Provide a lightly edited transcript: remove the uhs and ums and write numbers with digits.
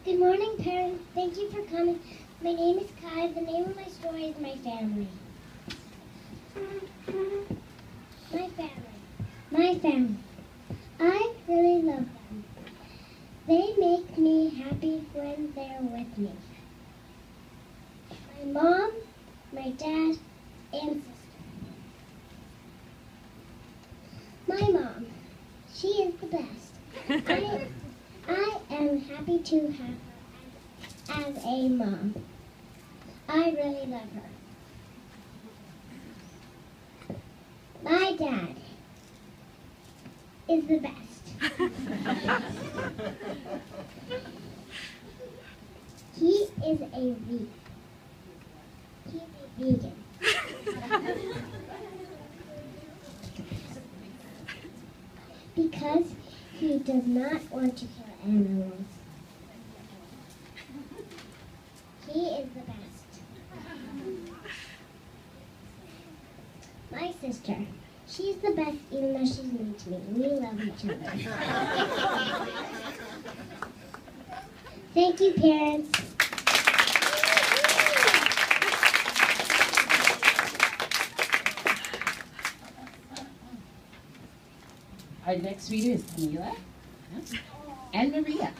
Good morning, parents. Thank you for coming. My name is Kai. The name of my story is My Family. My family. My family. I really love them. They make me happy when they're with me. My mom, my dad, and sister. My mom. She is the best. I am happy to have her as a mom. I really love her. My dad is the best. He is a vegan. He's a vegan. Because he does not want to kill animals. He is the best. My sister. She's the best even though she's mean to me. We love each other. Thank you, parents. Our next reader is Camila and Maria.